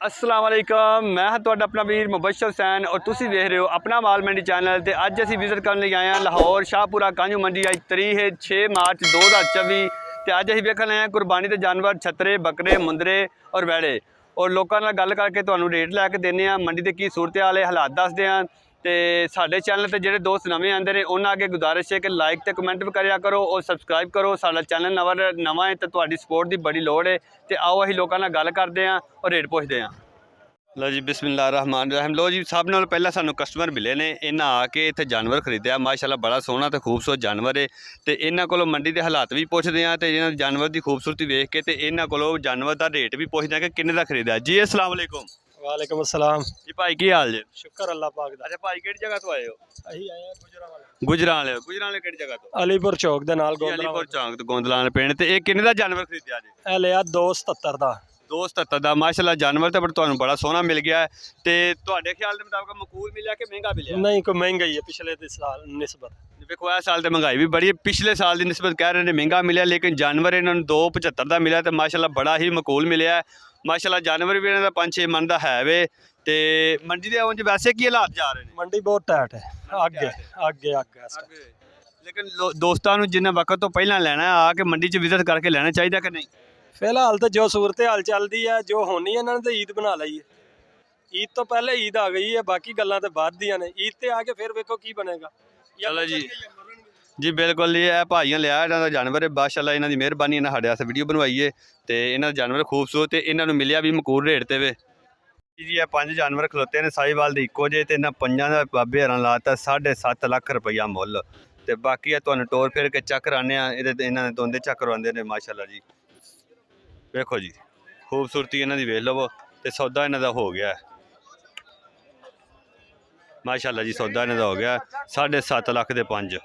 अस्सलाम वालेकुम, मैं हाँ तुहाडा अपना वीर मुबशर हुसैन और तुसी देख रहे हो अपना माल मंडी चैनल। तो अज असी विजिट करने आए हैं लाहौर शाहपुरा कांजू मंडी। अज तारीख है 6 मार्च 2024। तो अज असी वेखन आए हैं कुरबानी के जानवर छतरे बकरे मुंदरे और वैड़े और लोगों नाल गल करके तुहानू रेट लैके देने मंडी के की सूरत हाल है हालात दसदे हैं। तो साडे चैनल पर जोड़े दोस्त नवे आते हैं उन्होंने अगे गुजारिश है कि लाइक तो कमेंट भी करा करो और सबसक्राइब करो। साडा चैनल नवा है तो तुहाडी सपोर्ट की बड़ी लोड़ है। तो आओ असीं लोगों नाल गल करते हैं और रेट पुछते हैं। लो जी बिस्मिल्लाहिर्रहमानिर्रहीम। लो जी सब नाल पहला सानू कस्टमर मिले ने, इन्हें आके इत्थे जानवर खरीदया। माशाअल्लाह बड़ा सोहना तो खूबसूरत जानवर है। तो इन्हों को मंडी के हालात भी पुछते हैं तो इन्होंने जानवर की खूबसूरती वेख के तो इन्हों को जानवर का रेट भी पुछते हैं कि किन्ने का खरीदा। जी अस्सलाम वालेकुम। वालेकुम अस्सलाम जी भाई की हाल जी? शुक्र अल्लाह पाक दा। अच्छा भाई किहड़ी जगह तो आए हो? अही आए हैं गुजराले किहड़ी जगह तो? अलीपुर चौक दे नाल अलीपुर चौक तो गोंदलान पिंड। ते ये किन्ने दा जानवर खरीदया जी? ए लिया 277 दा। 277 दा माशाअल्लाह जानवर तो तुहानू बड़ा सोहना मिल गया है। तो तुहाडे ख्याल के मुताबिक मकबूल मिला कि महंगा मिला? नहीं कोई महंगा ही है पिछले साल निस्बत। देखो इस साल तो महंगाई भी बड़ी है, पिछले साल की निस्बत कह रहे हैं महंगा मिला, लेकिन जानवर इन्होंने 275 का मिला तो माशाअल्लाह बड़ा ही मकबूल मिला है। माशाअल्लाह जानवर भी इन्हों 5-6 मन का है वे। तो मंडी के उंज वैसे की हालात जा रहे हैं? मंडी बहुत टाइट है, अगे अगे अगे लेकिन दोस्तों जिन्हें वक्त तो पहला लेना है आके मंडी च विजिट करके लेना चाहिए कि नहीं? फिलहाल तो जो सूरत हाल चलती है जो होनी है इन्होंने तो ईद बना ली है। ईद तो पहले ईद आ गई है, बाकी गल्लां तो बाद दियां ने। ईद ते आके फिर वेखो की बनेगा। चलो जी जी बिल्कुल ये भाइयों लिया इन्हों का जानवर है। माशाअल्लाह इन्हों की मेहरबानी इन्हें साढ़े वास्ते वीडियो बनवाई है। तो इन्हों जानवर खूबसूरत इन्होंने मिलिया भी मकबूल रेट ते वे जी। ये 5 जानवर खलोते हैं साहिवाल के इको जे। तो इन्हें 5 का बाबे हरां लाता 7.5 लाख रुपया मुल। तो बाकी तुहानू टोर फिर के चेक कराने इन्होंने दोंदे चेक करवाते हैं माशाअल्लाह जी। देखो जी खूबसूरती इन्हों की वेख लवो। तो सौदा इन्हों का हो गया है माशाअल्लाह जी। सौदा इन्हों का हो गया 7.5 लाख के 5।